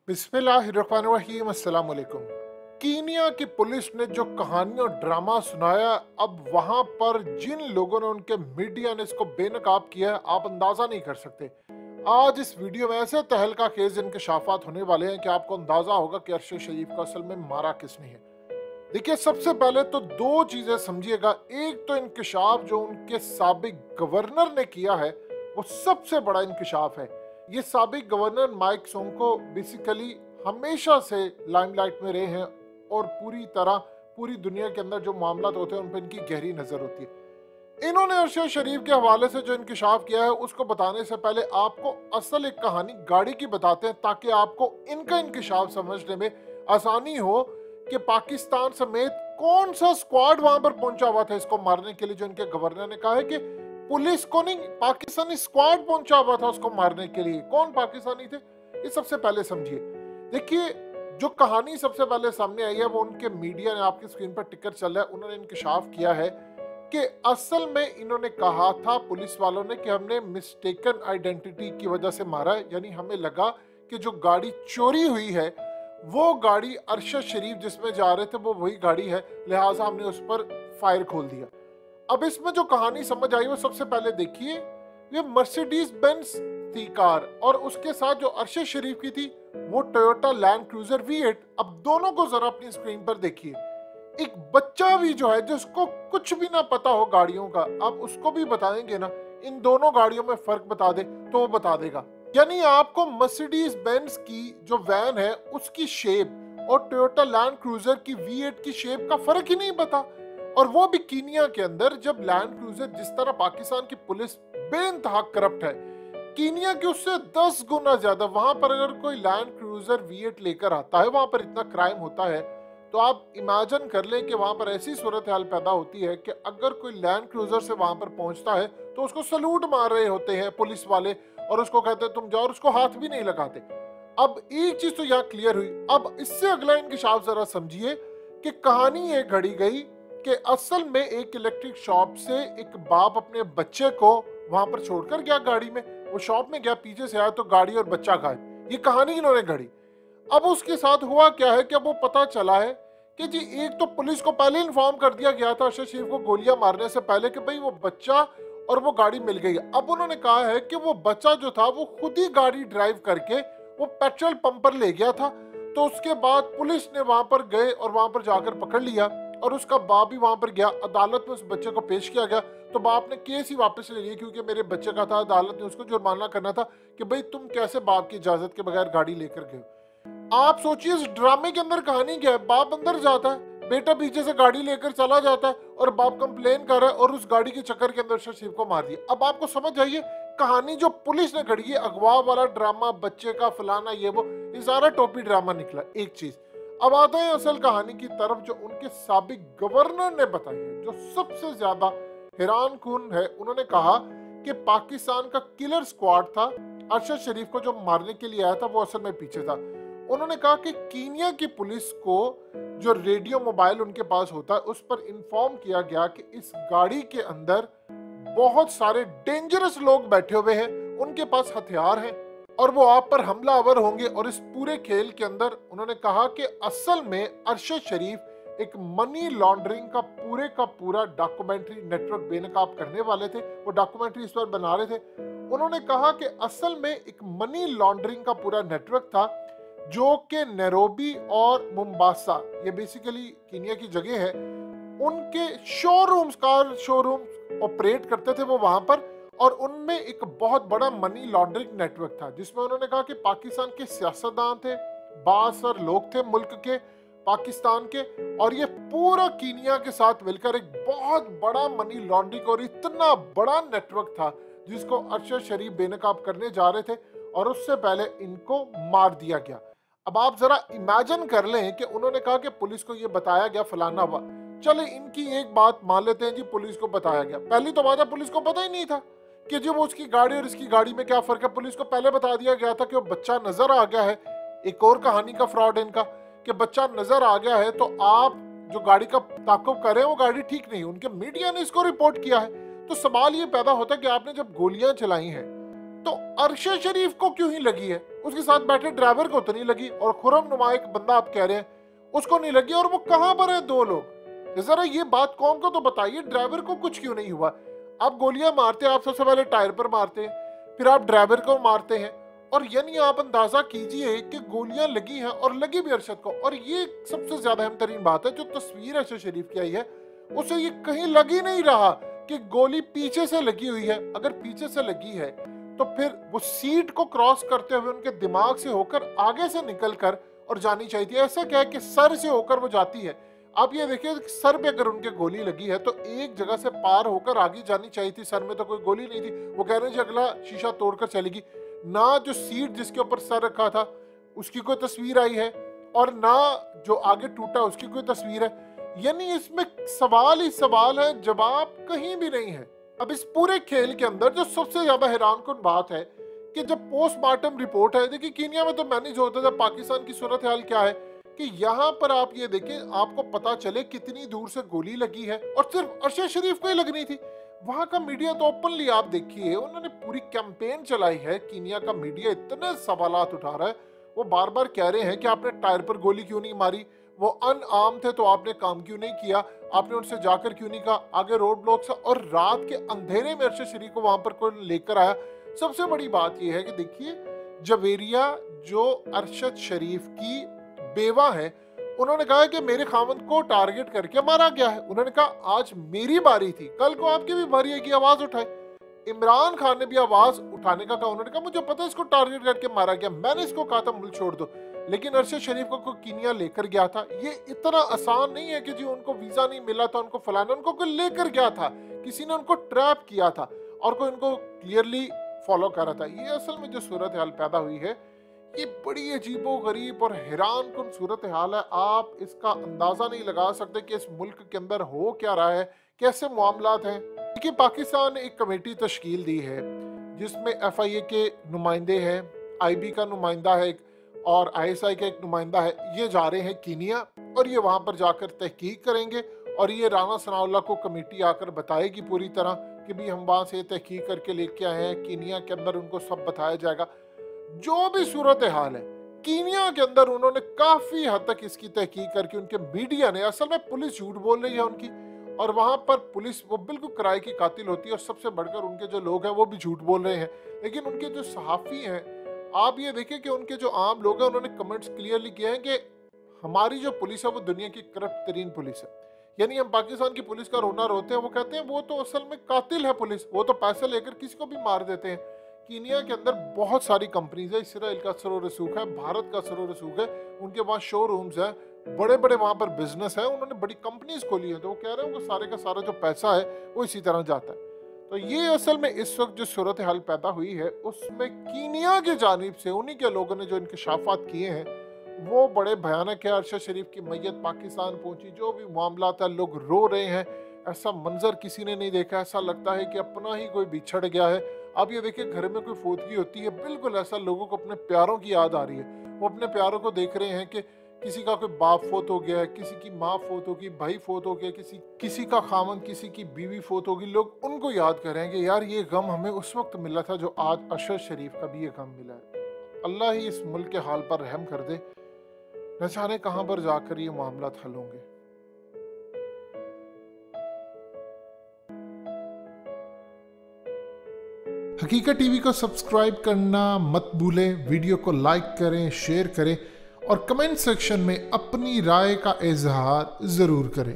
बिस्मिल्लाहिर्रहमानिर्रहीम अस्सलाम वालेकुम। कीनिया की पुलिस ने जो कहानी और ड्रामा सुनाया, अब वहां पर जिन लोगों ने उनके मीडिया ने इसको बेनकाब किया है, आप अंदाजा नहीं कर सकते। आज इस वीडियो में ऐसे तहलका खेज इंकशाफात होने वाले हैं कि आपको अंदाजा होगा कि अरशद शरीफ को असल में मारा किसने है। देखिए, सबसे पहले तो दो चीजें समझिएगा। एक तो इंकशाफ जो उनके साबिक गवर्नर ने किया है, वो सबसे बड़ा इंकशाफ है। ये साबिक गवर्नर माइक सोंको बेसिकली हमेशा से लाइमलाइट में रहे हैं और पूरी दुनिया के अंदर जो मामला होते हैं उन पर इनकी गहरी नजर होती है। इन्होंने अरशद शरीफ के हवाले से जो इंकशाफ किया है, उसको बताने से पहले आपको असल एक कहानी गाड़ी की बताते हैं, ताकि आपको इनका इंकशाफ समझने में आसानी हो कि पाकिस्तान समेत कौन सा स्क्वाड वहां पर पहुंचा हुआ था इसको मारने के लिए। जो इनके गवर्नर ने कहा है कि पुलिस को नहीं, पाकिस्तानी स्क्वाड पहुंचा हुआ था उसको मारने के लिए। कौन पाकिस्तानी थे, ये सबसे पहले समझिए। देखिए, जो कहानी सबसे पहले सामने आई है वो उनके मीडिया ने, आपकी स्क्रीन पर टिकर चल रहा है, उन्होंने इंकशाफ किया है कि असल में इन्होंने कहा था पुलिस वालों ने कि हमने मिस्टेकन आइडेंटिटी की वजह से मारा है। यानी हमें लगा कि जो गाड़ी चोरी हुई है वो गाड़ी अरशद शरीफ जिसमें जा रहे थे वो वही गाड़ी है, लिहाजा हमने उस पर फायर खोल दिया। अब इसमें जो कहानी समझ आई वो सबसे पहले देखिए, ये मर्सिडीज बेंज थी कार, और उसके साथ जो अरशद शरीफ की थी वो टोयोटा लैंड क्रूजर V8। अब दोनों को जरा अपनी स्क्रीन पर देखिए। एक बच्चा भी जो है, जिसको कुछ भी ना पता हो गाड़ियों का, आप उसको भी बताएंगे ना इन दोनों गाड़ियों में फर्क बता दे तो वो बता देगा। यानी आपको मर्सिडीज बेंज की जो वैन है उसकी शेप और टोयोटा लैंड क्रूजर की V8 की शेप का फर्क ही नहीं पता। और वो भी कीनिया के अंदर, जब लैंड क्रूजर जिस तरह पाकिस्तान की पुलिस बेइंतहा करप्ट है, कीनिया के उससे 10 गुना ज्यादा। वहां पर अगर कोई लैंड क्रूजर V8 लेकर आता है, वहां पर इतना क्राइम होता है, तो आप इमेजिन कर लें कि वहां पर ऐसी सूरत हाल पैदा होती है कि अगर कोई लैंड क्रूजर से वहां पर पहुंचता है तो उसको सलूट मार रहे होते हैं पुलिस वाले, और उसको कहते हैं तुम जाओ, और उसको हाथ भी नहीं लगाते। अब एक चीज तो यहाँ क्लियर हुई। अब इससे अगला इंकशाफ जरा समझिए कि कहानी ये घड़ी गई कि असल में एक इलेक्ट्रिक शॉप से एक बाप अपने बच्चे को वहां पर छोड़कर गया गाड़ी में। वो शॉप में गया, पीछे से आया तो गाड़ी और बच्चा गायब। ये कहानी इन्होंने घड़ी। अब उसके साथ हुआ क्या है कि अब वो पता चला है कि जी, एक तो पुलिस को पहले इन्फॉर्म कर दिया गया था अरशद शरीफ को गोलियां मारने से पहले कि भाई वो बच्चा और वो गाड़ी मिल गई। अब उन्होंने कहा है कि वो बच्चा जो था वो खुद ही गाड़ी ड्राइव करके वो पेट्रोल पंप पर ले गया था। तो उसके बाद पुलिस ने वहां पर गए और वहां पर जाकर पकड़ लिया, और उसका बाप भी वहां पर गया। अदालत में उस बच्चे को पेश किया गया तो बाप ने केस ही वापस ले लिया, क्योंकि मेरे बच्चे का था। अदालत ने उसको जुर्माना करना था कि भाई तुम कैसे बाप की इजाजत के बगैर गाड़ी लेकर गए। आप सोचिए इस ड्रामे के अंदर कहानी क्या है। बाप अंदर जाता है, बेटा पीछे से गाड़ी लेकर चला जाता है, और बाप कंप्लेन कर रहा है, और उस गाड़ी के चक्कर के अंदर अरशद शरीफ को मार दिया। अब आपको समझ आइए कहानी जो पुलिस ने घड़ी है, अगवा वाला ड्रामा, बच्चे का फलाना ये वो, ये सारा टोपी ड्रामा निकला। एक चीज, अब आते हैं असल कहानी की तरफ जो उनके साबिक गवर्नर ने बताई है, जो सबसे ज्यादा हैरान कुन है। उन्होंने कहा कि पाकिस्तान का किलर स्क्वाड था, अरशद शरीफ को जो मारने के लिए आया था वो असल में पीछे था। उन्होंने कहा कि कीनिया की पुलिस को जो रेडियो मोबाइल उनके पास होता है उस पर इन्फॉर्म किया गया कि इस गाड़ी के अंदर बहुत सारे डेंजरस लोग बैठे हुए हैं, उनके पास हथियार हैं और वो आप पर हमलावर होंगे। और इस पूरे खेल के अंदर उन्होंने कहा कि असल में अरशद शरीफ एक मनी लॉन्ड्रिंग का पूरा डॉक्यूमेंट्री नेटवर्क बेनकाब करने वाले थे। वो डॉक्यूमेंट्री इस पर बना रहे थे। उन्होंने कहा कि असल में एक मनी लॉन्ड्रिंग का पूरा नेटवर्क था जो कि नैरोबी और मुम्बासा, ये बेसिकली कीनिया की जगह है, उनके शोरूम्स, कार शोरूम ऑपरेट करते थे वो वहां पर। और उनमें एक बहुत बड़ा मनी लॉन्ड्रिंग नेटवर्क था, जिसमें उन्होंने कहा कि पाकिस्तान के सियासतदान थे, बासर लोग थे मुल्क के, पाकिस्तान के, और ये पूरा कीनिया के साथ मिलकर एक बहुत बड़ा मनी लॉन्ड्रिंग और इतना बड़ा नेटवर्क था जिसको अरशद शरीफ बेनकाब करने जा रहे थे, और उससे पहले इनको मार दिया गया। अब आप जरा इमेजिन कर लें कि उन्होंने कहा कि पुलिस को ये बताया गया फलाना हुआ। चले इनकी एक बात मान लेते हैं जी, पुलिस को बताया गया। पहली तो बात है, पुलिस को पता ही नहीं था कि जो वो उसकी गाड़ी और इसकी गाड़ी में क्या फर्क है। पुलिस को पहले बता दिया गया था कि वो बच्चा नजर आ गया है। एक और कहानी का फ्रॉड इनका कि बच्चा नजर आ गया है, तो आप जो गाड़ी का ताक़ुब कर रहे हैं वो गाड़ी ठीक नहीं, उनके मीडिया ने इसको रिपोर्ट किया है। तो सवाल ये पैदा होता है कि आपने जब गोलियां चलाई हैं तो अरशद शरीफ को क्यों ही लगी है, उसके साथ बैठे ड्राइवर को तो नहीं लगी, और खुरम नुमा एक बंदा आप कह रहे हैं उसको नहीं लगी, और वो कहां पर है दो लोग? जरा ये बात कौन को तो बताइए, ड्राइवर को कुछ क्यों नहीं हुआ? आप गोलियां मारते हैं, आप सबसे पहले टायर पर मारते हैं, फिर आप ड्राइवर को मारते हैं, और यानी आप अंदाजा कीजिए कि गोलियां लगी हैं और लगी भी अरशद को। और ये सबसे ज्यादा अहम तरीन बात है, जो तस्वीर अरशद शरीफ की आई है उसे ये कहीं लग ही नहीं रहा कि गोली पीछे से लगी हुई है। अगर पीछे से लगी है तो फिर वो सीट को क्रॉस करते हुए उनके दिमाग से होकर आगे से निकलकर और जानी चाहिए थी। ऐसा क्या है कि सर से होकर वो जाती है। आप ये देखिए, सर पे अगर उनके गोली लगी है तो एक जगह से पार होकर आगे जानी चाहिए थी। सर में तो कोई गोली नहीं थी। वो कह रहे हैं अगला शीशा तोड़कर चलेगी। ना जो सीट जिसके ऊपर सर रखा था उसकी कोई तस्वीर आई है, और ना जो आगे टूटा उसकी कोई तस्वीर है। यानी इसमें सवाल ही सवाल है, जवाब कहीं भी नहीं है। अब इस पूरे खेल के अंदर जो सबसे ज्यादा हैरानकुन बात है कि जब पोस्टमार्टम रिपोर्ट है, देखिए कीनिया में तो मैनेज होता था, पाकिस्तान की सूरत हाल क्या है कि यहाँ पर आप ये देखें, आपको पता चले कितनी दूर से गोली लगी है, और सिर्फ अरशद शरीफ को ही लगनी थी। वहां का मीडिया तो ओपनली आप देखिए, उन्होंने पूरी कैंपेन चलाई है। कीनिया का मीडिया इतने सवालात उठा रहा है, वो बार बार कह रहे हैं कि आपने टायर पर गोली क्यों नहीं मारी, वो अनआर्म थे तो आपने काम क्यों नहीं किया, आपने उनसे जाकर क्यों नहीं कहा, आगे रोड ब्लॉक से, और रात के अंधेरे में अरशद शरीफ को वहां पर कोई लेकर आया। सबसे बड़ी बात यह है कि देखिए, जवेरिया जो अरशद शरीफ की बेवा है, उन्होंने कहा कि मेरे खामद को टारगेट करके मारा गया है। उन्होंने कहा आज मेरी बारी थी, कल को आपकी भी बारी है कि आवाज उठाए। इमरान खान ने भी आवाज उठाने का कहा। उन्होंने कहा मुझे पता है इसको टारगेट करके मारा गया, मैंने इसको कहा था मुल्क छोड़ दो, लेकिन अरशद शरीफ को कीनिया लेकर गया था। ये इतना आसान नहीं है कि जी उनको वीजा नहीं मिला था, उनको फलाना, उनको कोई लेकर गया था, किसी ने उनको ट्रैप किया था और कोई उनको क्लियरली फॉलो कर रहा था। ये असल में जो सूरत हाल पैदा हुई है, ये बड़ी अजीबो गरीब और हैरान कुन सूरत हाल है। आप इसका अंदाजा नहीं लगा सकते कि इस मुल्क के अंदर हो क्या रहा है, कैसे मामलात हैं। देखिए, पाकिस्तान ने एक कमेटी तश्कील दी है जिसमें FIA के नुमाइंदे हैं, IB का नुमाइंदा है और ISI का एक नुमाइंदा है। ये जा रहे हैं कीनिया और ये वहां पर जाकर तहकीक करेंगे, और ये राना सनाउल्लाह को कमेटी आकर बताएगी पूरी तरह कि भी हम वहां से तहकीक करके लेके आए हैं। कीनिया के अंदर उनको सब बताया जाएगा, जो भी सूरत हाल है। कीनिया के अंदर उन्होंने काफी हद तक इसकी तहकीक करके, उनके मीडिया ने, असल में पुलिस झूठ बोल रही है उनकी, और वहां पर पुलिस वो बिल्कुल किराए की कातिल होती है, और सबसे बढ़कर उनके जो लोग हैं वो भी झूठ बोल रहे हैं। लेकिन उनके जो सहाफी हैं, आप ये देखिए कि उनके जो आम लोग हैं, उन्होंने कमेंट्स क्लियरली किए हैं कि हमारी जो पुलिस है वो दुनिया की करप्ट तरीन पुलिस है। यानी हम पाकिस्तान की पुलिस का रोना रोते हैं, वो कहते हैं वो तो असल में कातिल है पुलिस, वो तो पैसे लेकर किसी को भी मार देते हैं। कीनिया के अंदर बहुत सारी कंपनीज है, इसराइल का सरो रसूख है, भारत का सरो रसूख है, उनके पास शोरूम्स है, बड़े बड़े वहां पर बिजनेस है, उन्होंने बड़ी कंपनीज खोली है। तो वो कह रहे हैं वो सारे का सारा जो पैसा है वो इसी तरह जाता है। तो ये असल में इस वक्त जो सूरत हाल पैदा हुई है, उसमें कीनिया की जानिब से उन्हीं के लोगों ने जो इंकशाफात किए हैं वो बड़े भयानक है। अरशद शरीफ की मैयत पाकिस्तान पहुंची, जो भी मामला था, लोग रो रहे हैं। ऐसा मंजर किसी ने नहीं देखा, ऐसा लगता है कि अपना ही कोई बिछड़ गया है। आप ये देखिए, घर में कोई फोतगी होती है, बिल्कुल ऐसा लोगों को अपने प्यारों की याद आ रही है। वो अपने प्यारों को देख रहे हैं कि किसी का कोई बाप फोत हो गया है, किसी की माँ फोत होगी, भाई फोत हो गया, किसी का खामन, किसी की बीवी फोत होगी। लोग उनको याद कर रहे हैं कि यार ये गम हमें उस वक्त मिला था जो आज अरशद शरीफ का भी ये गम मिला है। अल्लाह ही इस मुल्क के हाल पर रहम कर दे, न जाने कहां पर जाकर ये मामला हल होंगे। हकीकत टीवी को सब्सक्राइब करना मत भूलें, वीडियो को लाइक करें, शेयर करें और कमेंट सेक्शन में अपनी राय का इजहार जरूर करें।